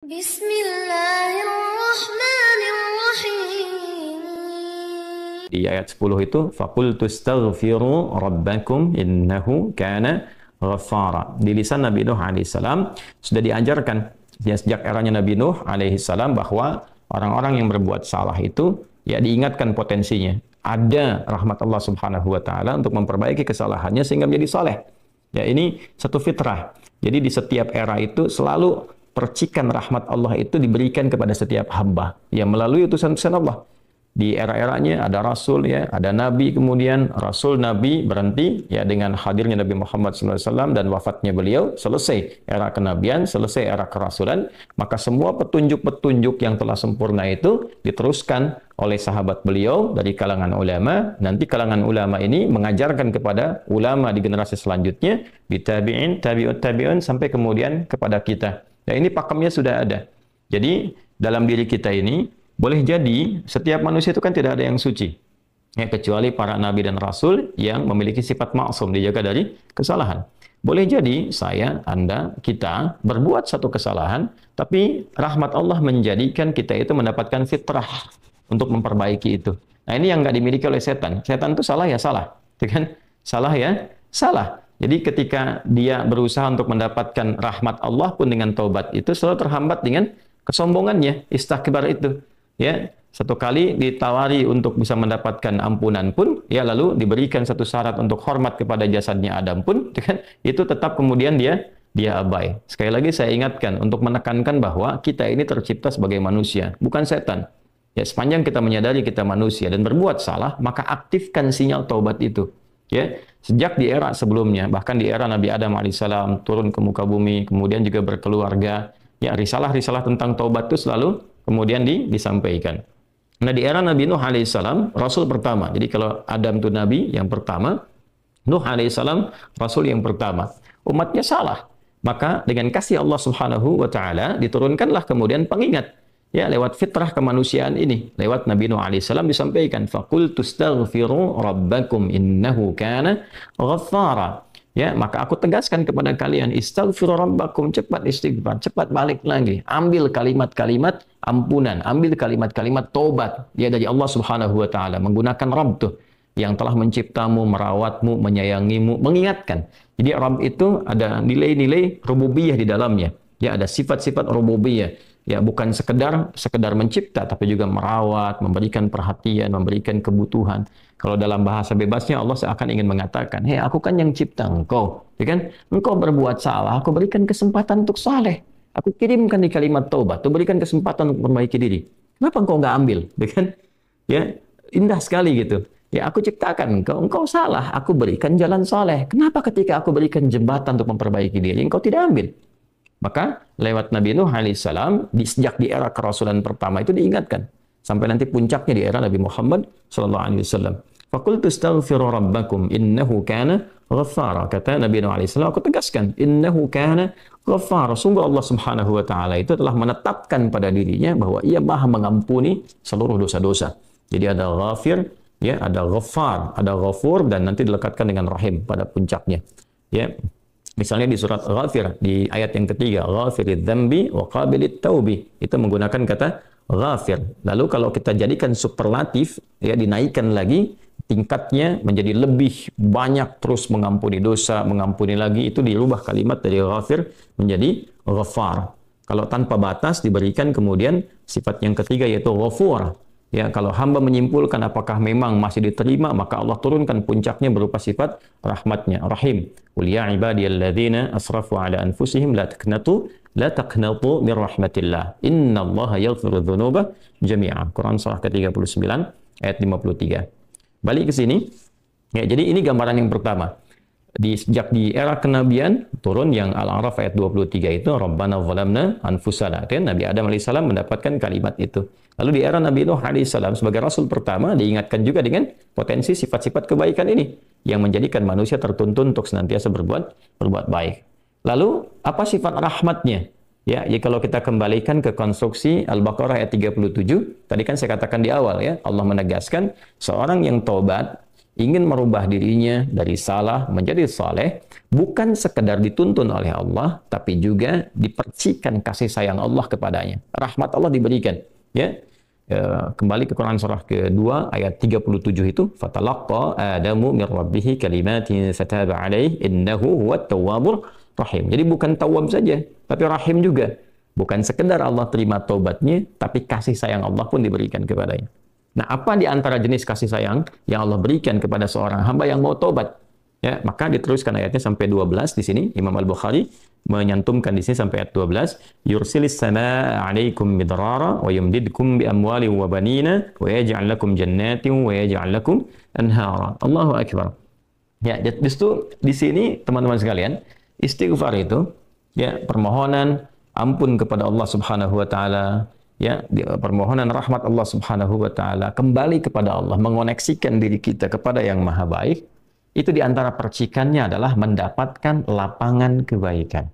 Bismillahirrahmanirrahim. Di ayat 10 itu faqultu astaghfiru rabbakum innahu kana ghaffara. Di lisan Nabi Nuh alaihissalam sudah diajarkan ya, sejak eranya Nabi Nuh alaihissalam bahwa orang-orang yang berbuat salah itu ya diingatkan potensinya. Ada rahmat Allah Subhanahu wa taala untuk memperbaiki kesalahannya sehingga menjadi saleh. Ya, ini satu fitrah. Jadi di setiap era itu selalu percikan rahmat Allah itu diberikan kepada setiap hamba yang melalui utusan-utusan Allah. Di era-eranya ada rasul ya, ada nabi, kemudian rasul nabi berhenti ya dengan hadirnya Nabi Muhammad SAW dan wafatnya beliau, selesai era kenabian, selesai era kerasulan, maka semua petunjuk-petunjuk yang telah sempurna itu diteruskan oleh sahabat beliau dari kalangan ulama. Nanti kalangan ulama ini mengajarkan kepada ulama di generasi selanjutnya, di tabi'in, tabi'ut tabi'un, sampai kemudian kepada kita. Ya, ini pakemnya sudah ada. Jadi dalam diri kita ini boleh jadi setiap manusia itu kan tidak ada yang suci. Ya, kecuali para nabi dan rasul yang memiliki sifat maksum, dijaga dari kesalahan. Boleh jadi saya, Anda, kita berbuat satu kesalahan, tapi rahmat Allah menjadikan kita itu mendapatkan fitrah untuk memperbaiki itu. Nah, ini yang nggak dimiliki oleh setan. Setan itu salah ya salah. Kan? Salah ya salah. Jadi ketika dia berusaha untuk mendapatkan rahmat Allah pun dengan taubat itu selalu terhambat dengan kesombongannya, istakbar itu. Ya, satu kali ditawari untuk bisa mendapatkan ampunan pun, ya lalu diberikan satu syarat untuk hormat kepada jasadnya Adam pun, kan? Itu tetap kemudian dia abai. Sekali lagi saya ingatkan untuk menekankan bahwa kita ini tercipta sebagai manusia, bukan setan. Ya, sepanjang kita menyadari kita manusia dan berbuat salah, maka aktifkan sinyal taubat itu. Ya, sejak di era sebelumnya, bahkan di era Nabi Adam alaihissalam turun ke muka bumi, kemudian juga berkeluarga, ya risalah-risalah tentang taubat itu selalu kemudian disampaikan. Nah, di era Nabi Nuh alaihissalam, Rasul pertama. Jadi kalau Adam itu Nabi yang pertama, Nuh alaihissalam Rasul yang pertama. Umatnya salah. Maka dengan kasih Allah Subhanahu wa taala diturunkanlah kemudian pengingat. Ya, lewat fitrah kemanusiaan ini, lewat Nabi Nuh alaihissalam disampaikan, faqultu astaghfiru rabbakum innahu kana ghaffara. Ya, maka aku tegaskan kepada kalian, istaghfiru rabbakum, cepat istighfar, cepat balik lagi, ambil kalimat-kalimat ampunan, ambil kalimat-kalimat taubat ya dari Allah Subhanahu wa taala, menggunakan Rabb tuh yang telah menciptamu, merawatmu, menyayangimu, mengingatkan. Jadi Rabb itu ada nilai-nilai rububiyah di dalamnya. Ya, ada sifat-sifat rububiyah. Ya, bukan sekedar mencipta, tapi juga merawat, memberikan perhatian, memberikan kebutuhan. Kalau dalam bahasa bebasnya Allah seakan ingin mengatakan, hei, aku kan yang cipta engkau, ya kan? Engkau berbuat salah, aku berikan kesempatan untuk saleh. Aku kirimkan di kalimat taubat, aku berikan kesempatan untuk memperbaiki diri. Kenapa engkau nggak ambil, ya kan? Ya, indah sekali gitu. Ya, aku ciptakan engkau salah, aku berikan jalan saleh. Kenapa ketika aku berikan jembatan untuk memperbaiki diri, engkau tidak ambil? Maka lewat Nabi Nuh alaihissalam sejak di era kerasulan pertama itu diingatkan sampai nanti puncaknya di era Nabi Muhammad sallallahu alaihi wasallam. Faqultu astaghfiru rabbakum innahu kana ghaffara. Kata Nabi Nuh alaihissalam, aku tegaskan innahu kana ghaffara. Sungguh Allah Subhanahu wa taala itu telah menetapkan pada dirinya bahwa Ia Maha mengampuni seluruh dosa-dosa. Jadi ada ghafir, ya, ada ghaffar, ada ghafur, dan nanti dilekatkan dengan rahim pada puncaknya. Ya. Misalnya di surat Ghafir, di ayat yang ketiga, Ghafiridz dzambi wa qabilit taubi, itu menggunakan kata ghafir. Lalu kalau kita jadikan superlatif, ya dinaikkan lagi tingkatnya menjadi lebih banyak, terus mengampuni dosa, mengampuni lagi, itu dirubah kalimat dari ghafir menjadi ghaffar. Kalau tanpa batas diberikan kemudian sifat yang ketiga yaitu ghafur. Ya, kalau hamba menyimpulkan apakah memang masih diterima, maka Allah turunkan puncaknya berupa sifat rahmatnya, rahim. Qul ya ibadiyalladzina asrafu ala anfusihim la taqnatu min rahmatillah. Innallaha yaghfiru dzunuba jami'a. Quran surah ke-39 ayat 53. Balik ke sini. Ya, jadi ini gambaran yang pertama. Sejak di era kenabian turun yang Al-A'raf ayat 23 itu Rabbana zalamna anfusana. Kan Nabi Adam alaihissalam mendapatkan kalimat itu. Lalu di era Nabi Nuh alaihissalam sebagai rasul pertama diingatkan juga dengan potensi sifat-sifat kebaikan ini yang menjadikan manusia tertuntun untuk senantiasa berbuat baik. Lalu apa sifat rahmatnya? Ya, kalau kita kembalikan ke konstruksi Al-Baqarah ayat 37, tadi kan saya katakan di awal ya, Allah menegaskan seorang yang taubat ingin merubah dirinya dari salah menjadi saleh, bukan sekedar dituntun oleh Allah, tapi juga dipercikan kasih sayang Allah kepadanya. Rahmat Allah diberikan. Ya, kembali ke Quran surah kedua ayat 37 itu, fatalaqqa Adamu min rabbih kalimatin fataba alaihi innahu huwat tawwabur rahim. Jadi bukan tawwab saja, tapi rahim juga. Bukan sekedar Allah terima taubatnya, tapi kasih sayang Allah pun diberikan kepadanya. Nah, apa di antara jenis kasih sayang yang Allah berikan kepada seorang hamba yang mau taubat? Ya, maka diteruskan ayatnya sampai 12 di sini. Imam Al-Bukhari menyantumkan di sini sampai ayat 12. Yursilis samaa 'alaikum midrara wa yumdidkum bi amwalin wa banina wa yaj'al lakum jannatin wa yaj'al lakum anhara. Allahu akbar. Ya, justru di sini teman-teman sekalian, istighfar itu ya permohonan ampun kepada Allah Subhanahu wa taala, ya, permohonan rahmat Allah Subhanahu wa taala, kembali kepada Allah, mengoneksikan diri kita kepada yang maha baik, itu diantara percikannya adalah mendapatkan lapangan kebaikan.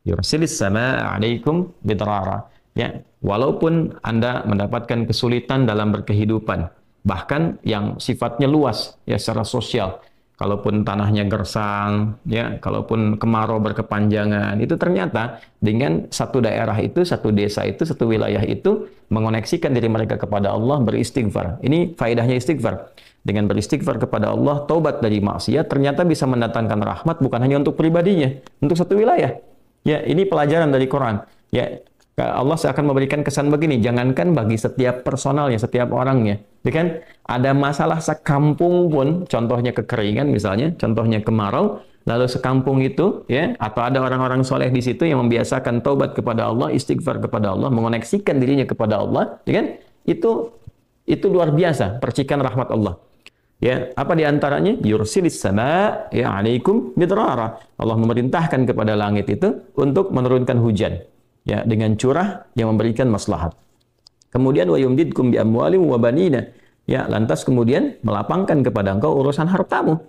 Yursilis samaa 'alaikum bidrara. Ya, walaupun Anda mendapatkan kesulitan dalam berkehidupan, bahkan yang sifatnya luas ya secara sosial, kalaupun tanahnya gersang, ya, kalaupun kemarau berkepanjangan, itu ternyata dengan satu daerah itu, satu desa itu, satu wilayah itu mengoneksikan diri mereka kepada Allah, beristighfar. Ini faedahnya istighfar. Dengan beristighfar kepada Allah, taubat dari maksiat, ternyata bisa mendatangkan rahmat bukan hanya untuk pribadinya, untuk satu wilayah. Ya, ini pelajaran dari Quran. Ya, Allah akan memberikan kesan begini, jangankan bagi setiap personalnya, setiap orangnya. Ya kan? Ada masalah sekampung pun, contohnya kekeringan misalnya, contohnya kemarau, lalu sekampung itu, ya, atau ada orang-orang soleh di situ yang membiasakan taubat kepada Allah, istighfar kepada Allah, mengoneksikan dirinya kepada Allah, ya kan? Itu luar biasa, percikan rahmat Allah. Ya, apa di antaranya? Yursilis sama ya 'alaikum midrara. Allah memerintahkan kepada langit itu untuk menurunkan hujan. Ya, dengan curah yang memberikan maslahat. Kemudian wa yumdidkum bi amwalin wa banina. Ya, lantas kemudian melapangkan kepada engkau urusan hartamu.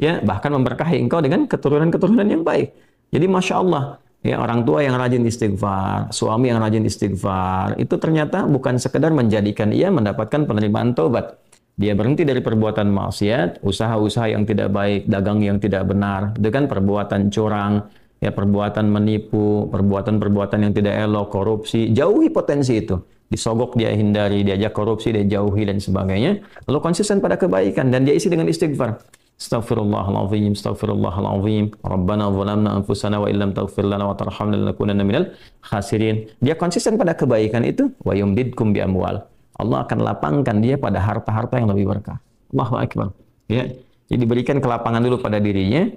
Ya, bahkan memberkahi engkau dengan keturunan-keturunan yang baik. Jadi Masya Allah, ya, orang tua yang rajin istighfar, suami yang rajin istighfar, itu ternyata bukan sekedar menjadikan ia mendapatkan penerimaan taubat. Dia berhenti dari perbuatan maksiat, usaha-usaha yang tidak baik, dagang yang tidak benar, itu kan perbuatan curang, ya, perbuatan menipu, perbuatan-perbuatan yang tidak elok, korupsi, jauhi potensi itu. Disogok dia hindari, diajak korupsi dia jauhi dan sebagainya. Lalu konsisten pada kebaikan dan dia isi dengan istighfar. Astaghfirullahaladzim, astaghfirullahaladzim. Rabbana zalamna anfusana wa illam taghfir lana wa tarhamna lanakunanna minal khasirin. Dia konsisten pada kebaikan itu, wa yumdidkum bi amwal. Allah akan lapangkan dia pada harta-harta yang lebih berkah. Allahu akbar. Ya. Jadi diberikan kelapangan dulu pada dirinya.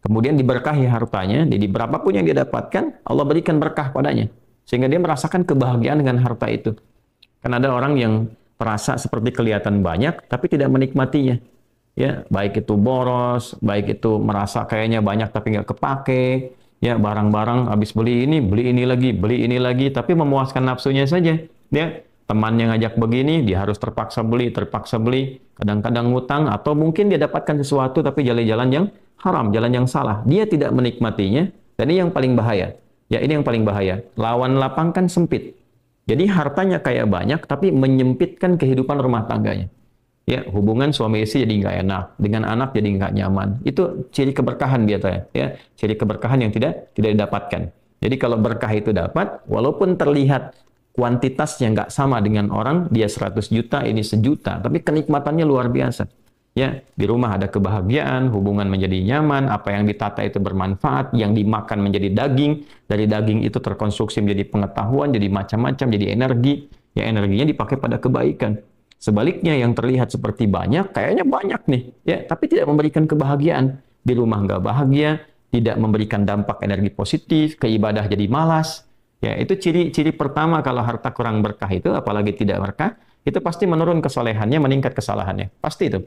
Kemudian diberkahi hartanya, jadi berapapun yang dia dapatkan, Allah berikan berkah padanya. Sehingga dia merasakan kebahagiaan dengan harta itu. Karena ada orang yang merasa seperti kelihatan banyak, tapi tidak menikmatinya. Ya, baik itu boros, baik itu merasa kayaknya banyak tapi nggak kepake. Ya, barang-barang habis beli ini lagi, tapi memuaskan nafsunya saja. Ya, temannya ngajak begini, dia harus terpaksa beli. Kadang-kadang ngutang, atau mungkin dia dapatkan sesuatu tapi jalan-jalan yang haram, jalan yang salah. Dia tidak menikmatinya, dan ini yang paling bahaya. Ya, ini yang paling bahaya. Lawan lapang kan sempit. Jadi hartanya kayak banyak, tapi menyempitkan kehidupan rumah tangganya. Ya, hubungan suami istri jadi nggak enak, dengan anak jadi nggak nyaman. Itu ciri keberkahan biasanya. Ya, ciri keberkahan yang tidak didapatkan. Jadi kalau berkah itu dapat, walaupun terlihat kuantitasnya nggak sama dengan orang, dia 100 juta, ini 1 juta, tapi kenikmatannya luar biasa. Ya, di rumah ada kebahagiaan, hubungan menjadi nyaman, apa yang ditata itu bermanfaat, yang dimakan menjadi daging, dari daging itu terkonstruksi menjadi pengetahuan, jadi macam-macam, jadi energi, ya energinya dipakai pada kebaikan. Sebaliknya yang terlihat seperti banyak, kayaknya banyak nih, ya, tapi tidak memberikan kebahagiaan. Di rumah nggak bahagia, tidak memberikan dampak energi positif, ke ibadah jadi malas. Ya, itu ciri pertama kalau harta kurang berkah itu, apalagi tidak berkah, itu pasti menurun kesolehannya, meningkat kesalahannya. Pasti itu.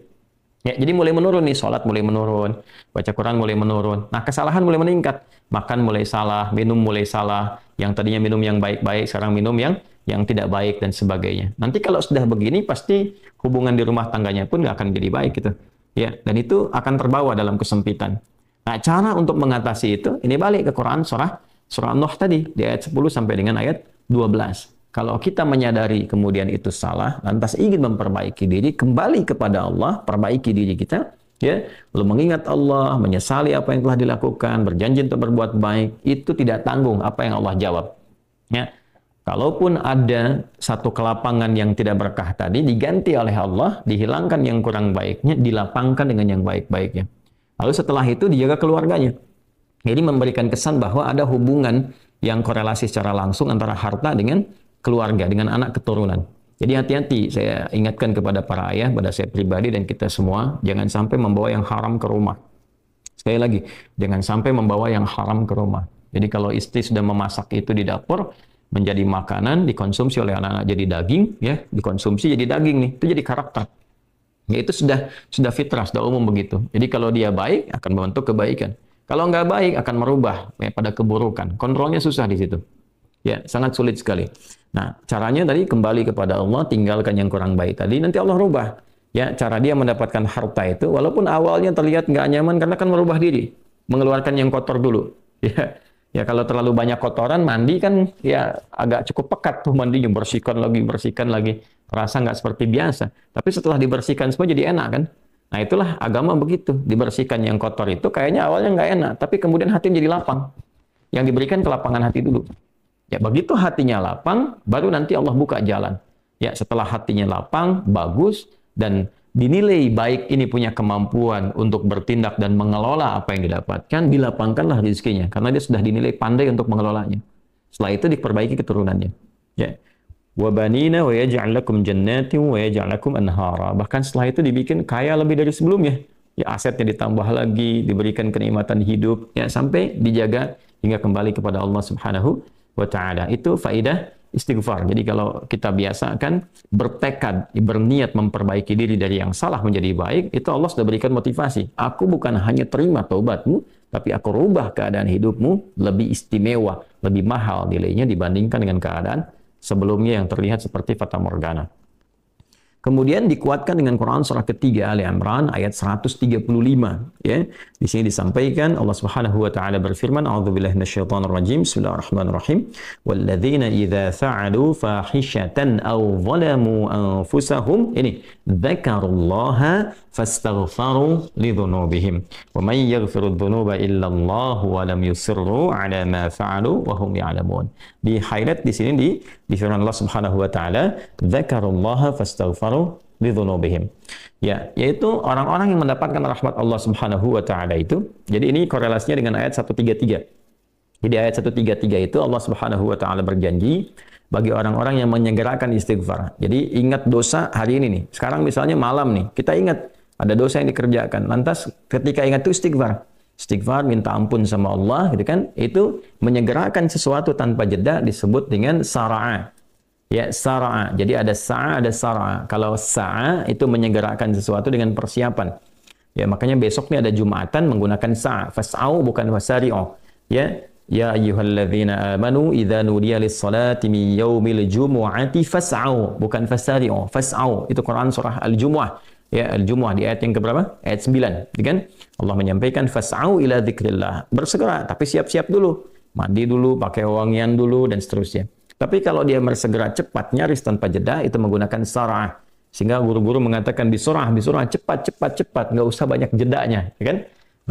Ya, jadi mulai menurun nih, sholat mulai menurun, baca Quran mulai menurun. Nah, kesalahan mulai meningkat. Makan mulai salah, minum mulai salah. Yang tadinya minum yang baik-baik, sekarang minum yang tidak baik dan sebagainya. Nanti kalau sudah begini, pasti hubungan di rumah tangganya pun nggak akan jadi baik gitu. Ya, dan itu akan terbawa dalam kesempitan. Nah, cara untuk mengatasi itu, ini balik ke Quran surah Nuh tadi, di ayat 10 sampai dengan ayat 12. Kalau kita menyadari kemudian itu salah, lantas ingin memperbaiki diri, kembali kepada Allah, perbaiki diri kita, ya, lalu mengingat Allah, menyesali apa yang telah dilakukan, berjanji untuk berbuat baik, itu tidak tanggung apa yang Allah jawab. Ya. Kalaupun ada satu kelapangan yang tidak berkah tadi, diganti oleh Allah, dihilangkan yang kurang baiknya, dilapangkan dengan yang baik-baiknya. Lalu setelah itu dijaga keluarganya. Jadi memberikan kesan bahwa ada hubungan yang korelasi secara langsung antara harta dengan keluarga, dengan anak keturunan. Jadi hati-hati, saya ingatkan kepada para ayah, pada saya pribadi dan kita semua, jangan sampai membawa yang haram ke rumah. Sekali lagi, jangan sampai membawa yang haram ke rumah. Jadi kalau istri sudah memasak itu di dapur, menjadi makanan, dikonsumsi oleh anak-anak jadi daging, ya, dikonsumsi jadi daging nih, itu jadi karakter. Ya, itu sudah fitrah, sudah umum begitu. Jadi kalau dia baik, akan membentuk kebaikan. Kalau nggak baik, akan merubah ya, pada keburukan. Kontrolnya susah di situ. Ya, sangat sulit sekali. Nah, caranya tadi kembali kepada Allah, tinggalkan yang kurang baik tadi, nanti Allah rubah. Ya, cara dia mendapatkan harta itu, walaupun awalnya terlihat nggak nyaman, karena kan merubah diri. Mengeluarkan yang kotor dulu. Ya, ya kalau terlalu banyak kotoran, mandi kan ya agak cukup pekat tuh mandinya, bersihkan lagi. Rasa nggak seperti biasa. Tapi setelah dibersihkan semua jadi enak kan? Nah itulah agama begitu. Dibersihkan yang kotor itu kayaknya awalnya nggak enak, tapi kemudian hati jadi lapang. Yang diberikan kelapangan hati dulu. Ya begitu hatinya lapang, baru nanti Allah buka jalan. Ya setelah hatinya lapang, bagus, dan dinilai baik ini punya kemampuan untuk bertindak dan mengelola apa yang didapatkan, dilapangkanlah rezekinya. Karena dia sudah dinilai pandai untuk mengelolanya. Setelah itu diperbaiki keturunannya. Ya. وَبَنِينَ وَيَجْعَلْ لَكُمْ جَنَّاتٍ وَيَجْعَلْ لَكُمْ أَنْهَارًا. Bahkan setelah itu dibikin kaya lebih dari sebelumnya. Ya asetnya ditambah lagi, diberikan kenikmatan hidup, ya sampai dijaga hingga kembali kepada Allah Subhanahu wa taala. Itu faidah istighfar. Jadi kalau kita biasakan bertekad, berniat memperbaiki diri dari yang salah menjadi baik, itu Allah sudah berikan motivasi. Aku bukan hanya terima taubatmu, tapi aku rubah keadaan hidupmu lebih istimewa, lebih mahal nilainya dibandingkan dengan keadaan sebelumnya yang terlihat seperti fata morgana. Kemudian dikuatkan dengan Quran surah ketiga Ali Imran ayat 135 ya. Di sini disampaikan Allah Subhanahu wa taala berfirman, A'udzubillahi minasyaitonir rajim. Bismillahirrahmanirrahim. Walladzina idza fa'alu fahishatan aw zalamu anfusahum ini dzakarullaha fastaghfaru lidzunubihim. Wa may yaghfiru dzunuba illa Allah wa lam yusirru 'ala ma fa'alu wa hum ya'lamun. Di highlight di sini di firman Allah Subhanahu wa taala, dzakarullaha fastaghfaru lidzunubihim. Ya, yaitu orang-orang yang mendapatkan rahmat Allah Subhanahu wa taala itu. Jadi ini korelasinya dengan ayat 133. Jadi ayat 133 itu Allah Subhanahu wa taala berjanji bagi orang-orang yang menyegerakan istighfar. Jadi ingat dosa hari ini nih. Sekarang misalnya malam nih, kita ingat ada dosa yang dikerjakan. Lantas ketika ingat itu istighfar. Istighfar, minta ampun sama Allah, gitu kan? Itu menyegerakan sesuatu tanpa jeda disebut dengan sara'a. Ya, sara'a. Jadi ada sa'a, ada sara'a. Kalau sa'a itu menyegerakan sesuatu dengan persiapan. Ya, makanya besok ini ada Jumatan menggunakan sa'a. Fas'au bukan wasari'u. Ya, ya ayyuhalladzina amanu idza nudiya lis-salati min yaumil jumu'ati fas'au bukan fasari'u. Fas'au itu Quran surah Al-Jumu'ah. Ya, Al-Jumu'ah di ayat yang keberapa? Ayat 9, gitu kan? Allah menyampaikan fas'au ila dzikrillah. Bersegera, tapi siap-siap dulu. Mandi dulu, pakai wangian dulu dan seterusnya. Tapi kalau dia bersegera cepat, nyaris tanpa jeda, itu menggunakan sarah. Sehingga guru-guru mengatakan bisurah, cepat, nggak usah banyak jedanya, ya kan?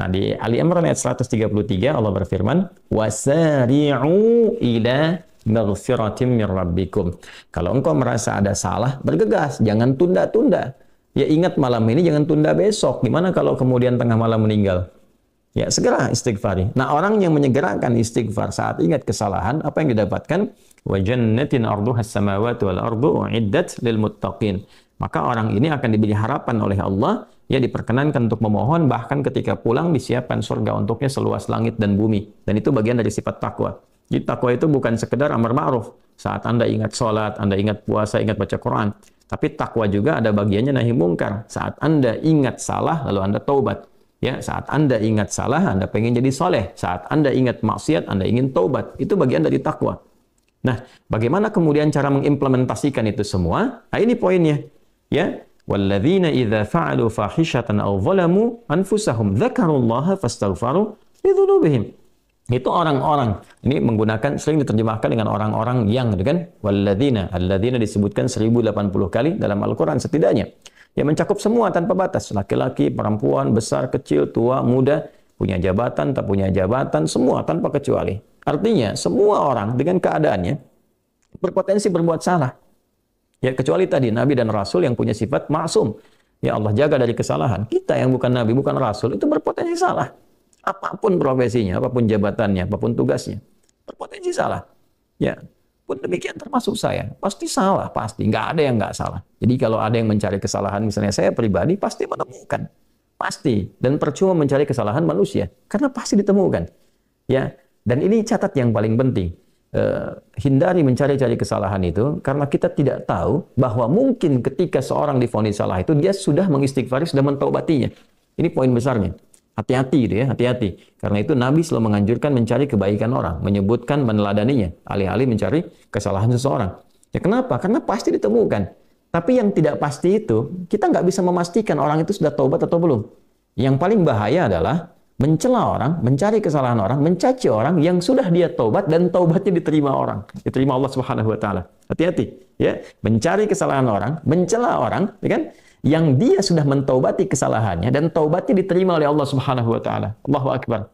Nah, di Ali Imran ayat 133 Allah berfirman, wasari'u ila maghfiratin min rabbikum. Kalau engkau merasa ada salah, bergegas, jangan tunda-tunda. Ya ingat malam ini, jangan tunda besok. Gimana kalau kemudian tengah malam meninggal? Ya segera istighfari. Nah, orang yang menyegerakan istighfar saat ingat kesalahan, apa yang didapatkan? Wa jannatin arduhas samawati wal ardu uiddat lil muttaqin. Maka orang ini akan diberi harapan oleh Allah, ya diperkenankan untuk memohon, bahkan ketika pulang disiapkan surga untuknya seluas langit dan bumi. Dan itu bagian dari sifat takwa. Jadi takwa itu bukan sekedar amar ma'ruf. Saat Anda ingat sholat, Anda ingat puasa, ingat baca Quran. Tapi takwa juga ada bagiannya nahi mungkar. Saat Anda ingat salah, lalu Anda taubat. Ya, saat Anda ingat salah, Anda pengen jadi soleh. Saat Anda ingat maksiat, Anda ingin taubat. Itu bagian dari takwa. Nah, bagaimana kemudian cara mengimplementasikan itu semua? Nah, ini poinnya. Ya, walladzina idza fa'alu fahishatan aw zalamu anfusahum dzakarullaha fastaghfaru lidzunubihim. Itu orang-orang. Ini menggunakan, sering diterjemahkan dengan orang-orang yang, gitu kan? Walladzina. Alladzina disebutkan 1080 kali dalam Al-Quran setidaknya. Ya, mencakup semua tanpa batas. Laki-laki, perempuan, besar, kecil, tua, muda, punya jabatan, tak punya jabatan, semua tanpa kecuali. Artinya, semua orang dengan keadaannya berpotensi berbuat salah. Ya, kecuali tadi Nabi dan Rasul yang punya sifat maksum. Ya, Allah jaga dari kesalahan. Kita yang bukan Nabi, bukan Rasul, itu berpotensi salah. Apapun profesinya, apapun jabatannya, apapun tugasnya, berpotensi salah. Ya, pun demikian termasuk saya. Pasti salah, pasti. Nggak ada yang nggak salah. Jadi kalau ada yang mencari kesalahan, misalnya saya pribadi, pasti menemukan. Pasti. Dan percuma mencari kesalahan manusia. Karena pasti ditemukan. Ya. Dan ini catat yang paling penting. Hindari mencari-cari kesalahan itu karena kita tidak tahu bahwa mungkin ketika seorang divonis salah itu dia sudah mengistighfari, sudah mentaubatinya. Ini poin besarnya. Hati-hati gitu ya, hati-hati. Karena itu Nabi selalu menganjurkan mencari kebaikan orang, menyebutkan, meneladaninya, alih-alih mencari kesalahan seseorang. Ya kenapa? Karena pasti ditemukan. Tapi yang tidak pasti itu, kita nggak bisa memastikan orang itu sudah taubat atau belum. Yang paling bahaya adalah mencela orang, mencari kesalahan orang, mencaci orang yang sudah dia taubat dan taubatnya diterima orang, diterima Allah Subhanahu wa taala. Hati-hati ya, mencari kesalahan orang, mencela orang, ya kan? Yang dia sudah mentaubati kesalahannya dan taubatnya diterima oleh Allah Subhanahu wa taala. Allahu akbar.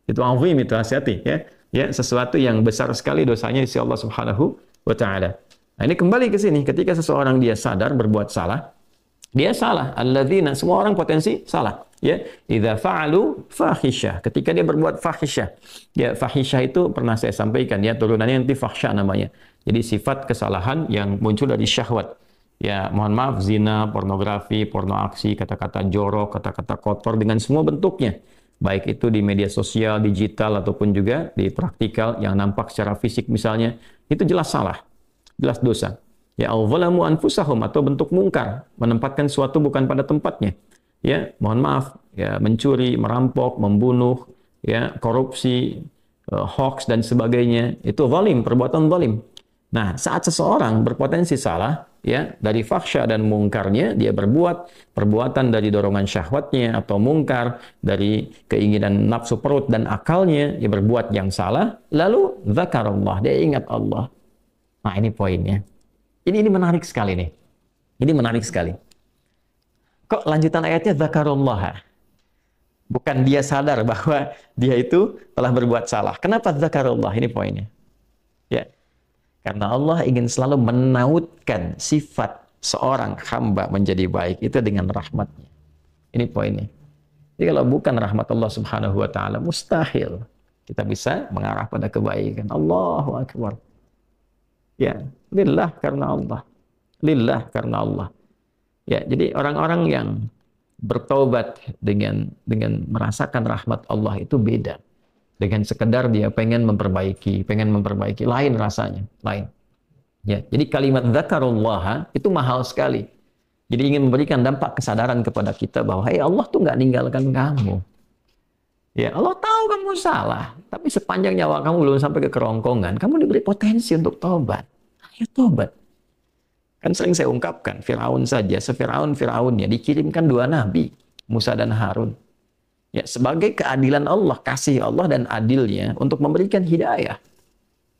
Itu azim, itu hati-hati ya. Ya, sesuatu yang besar sekali dosanya di sisi Allah Subhanahu wa taala. Nah, ini kembali ke sini ketika seseorang dia sadar berbuat salah, dia salah. Alladzina, semua orang potensi salah. Ya, idza fa'alu fahisyah, ketika dia berbuat fahisyah. Ya, fahisyah itu pernah saya sampaikan ya, turunannya nanti fahsya namanya. Jadi sifat kesalahan yang muncul dari syahwat. Ya, mohon maaf, zina, pornografi, porno aksi, kata-kata jorok, kata-kata kotor dengan semua bentuknya. Baik itu di media sosial, digital ataupun juga di praktikal yang nampak secara fisik misalnya, itu jelas salah. Jelas dosa. Ya, al-zalamu anfusahum, atau bentuk mungkar, menempatkan suatu bukan pada tempatnya. Ya, mohon maaf, ya, mencuri, merampok, membunuh, ya, korupsi, hoax dan sebagainya, itu zalim, perbuatan zalim. Nah, saat seseorang berpotensi salah, ya, dari fahsya dan mungkarnya, dia berbuat perbuatan dari dorongan syahwatnya atau mungkar, dari keinginan nafsu perut dan akalnya, dia berbuat yang salah, lalu zakarullah, dia ingat Allah. Nah, ini poinnya. Ini menarik sekali nih. Ini menarik sekali. Kok lanjutan ayatnya zakarullah? Bukan dia sadar bahwa dia itu telah berbuat salah. Kenapa zakarullah? Ini poinnya. Ya. Karena Allah ingin selalu menautkan sifat seorang hamba menjadi baik itu dengan rahmatnya. Ini poinnya. Jadi kalau bukan rahmat Allah Subhanahu wa taala, mustahil kita bisa mengarah pada kebaikan. Allahu akbar. Ya, lillah karena Allah. Lillah karena Allah. Ya, jadi orang-orang yang bertaubat dengan merasakan rahmat Allah itu beda. Dengan sekedar dia pengen memperbaiki, lain rasanya, lain. Ya, jadi kalimat zakarullah itu mahal sekali. Jadi ingin memberikan dampak kesadaran kepada kita bahwa Allah tuh nggak ninggalkan kamu. Ya, Allah tahu kamu salah, tapi sepanjang nyawa kamu belum sampai ke kerongkongan, kamu diberi potensi untuk taubat. Ayo taubat. Kan sering saya ungkapkan, Firaun saja, Firaunnya dikirimkan 2 nabi, Musa dan Harun. Ya, sebagai keadilan Allah, kasih Allah dan adilnya untuk memberikan hidayah.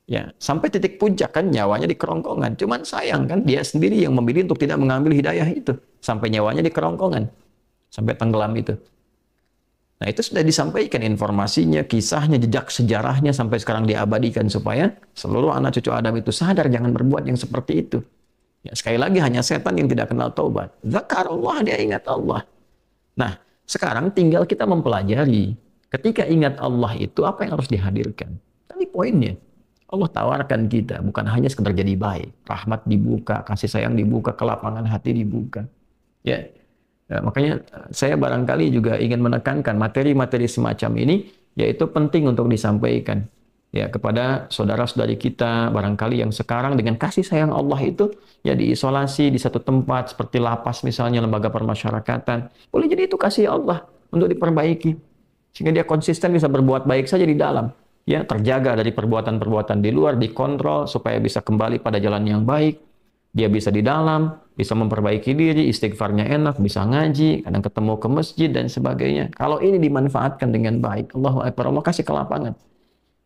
Ya, sampai titik puncak kan nyawanya di kerongkongan. Cuman sayang kan dia sendiri yang memilih untuk tidak mengambil hidayah itu. Sampai nyawanya di kerongkongan. Sampai tenggelam itu. Nah, itu sudah disampaikan informasinya, kisahnya, jejak sejarahnya sampai sekarang diabadikan supaya seluruh anak cucu Adam itu sadar jangan berbuat yang seperti itu. Ya, sekali lagi hanya setan yang tidak kenal taubat. Zakarullah, dia ingat Allah. Nah, sekarang tinggal kita mempelajari. Ketika ingat Allah itu apa yang harus dihadirkan? Tadi poinnya. Allah tawarkan kita bukan hanya sekedar jadi baik. Rahmat dibuka, kasih sayang dibuka, kelapangan hati dibuka. Ya, makanya saya barangkali juga ingin menekankan materi-materi semacam ini, yaitu penting untuk disampaikan. Ya, kepada saudara-saudari kita barangkali yang sekarang dengan kasih sayang Allah itu ya diisolasi di satu tempat seperti lapas misalnya, lembaga permasyarakatan. Boleh jadi itu kasih Allah untuk diperbaiki sehingga dia konsisten bisa berbuat baik saja di dalam, ya, terjaga dari perbuatan-perbuatan di luar, dikontrol supaya bisa kembali pada jalan yang baik. Dia bisa di dalam, bisa memperbaiki diri, istighfarnya enak, bisa ngaji, kadang ketemu ke masjid dan sebagainya. Kalau ini dimanfaatkan dengan baik, Allahu Akbar, Allah kasih kelapangan.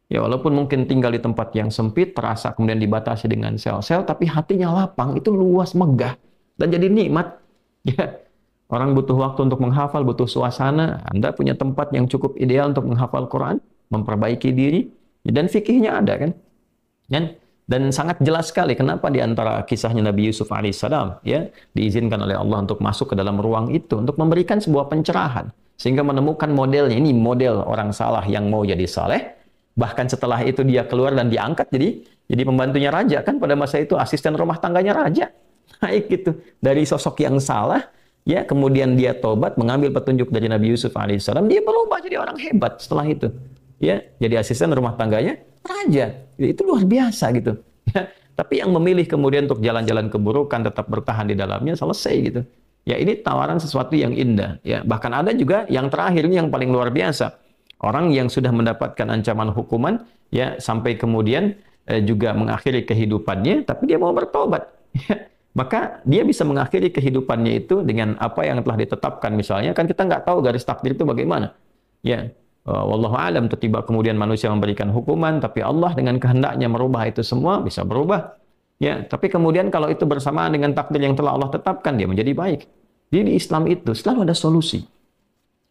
Ya, walaupun mungkin tinggal di tempat yang sempit, terasa kemudian dibatasi dengan sel-sel, tapi hatinya lapang, itu luas, megah, dan jadi nikmat. Ya, orang butuh waktu untuk menghafal, butuh suasana. Anda punya tempat yang cukup ideal untuk menghafal Quran, memperbaiki diri, dan fikihnya ada kan? Dan sangat jelas sekali kenapa di antara kisahnya Nabi Yusuf alaihissalam ya diizinkan oleh Allah untuk masuk ke dalam ruang itu untuk memberikan sebuah pencerahan sehingga menemukan modelnya. Ini model orang salah yang mau jadi saleh. Bahkan setelah itu dia keluar dan diangkat jadi pembantunya raja kan, pada masa itu asisten rumah tangganya raja. Baik gitu. Dari sosok yang salah ya kemudian dia tobat mengambil petunjuk dari Nabi Yusuf alaihissalam, dia berubah jadi orang hebat setelah itu. Ya, jadi asisten rumah tangganya raja. Itu luar biasa gitu. Ya, tapi yang memilih kemudian untuk jalan-jalan keburukan tetap bertahan di dalamnya selesai gitu. Ya, ini tawaran sesuatu yang indah ya. Bahkan ada juga yang terakhir ini yang paling luar biasa. Orang yang sudah mendapatkan ancaman hukuman ya sampai kemudian juga mengakhiri kehidupannya tapi dia mau bertobat. Ya, maka dia bisa mengakhiri kehidupannya itu dengan apa yang telah ditetapkan misalnya. Kan kita nggak tahu garis takdir itu bagaimana. Ya, wallahu alam, tiba kemudian manusia memberikan hukuman, tapi Allah dengan kehendaknya merubah itu semua, bisa berubah. Ya, tapi kemudian kalau itu bersamaan dengan takdir yang telah Allah tetapkan, dia menjadi baik. Jadi di Islam itu selalu ada solusi.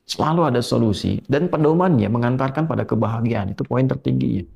Selalu ada solusi. Dan pedomannya mengantarkan pada kebahagiaan. Itu poin tertingginya.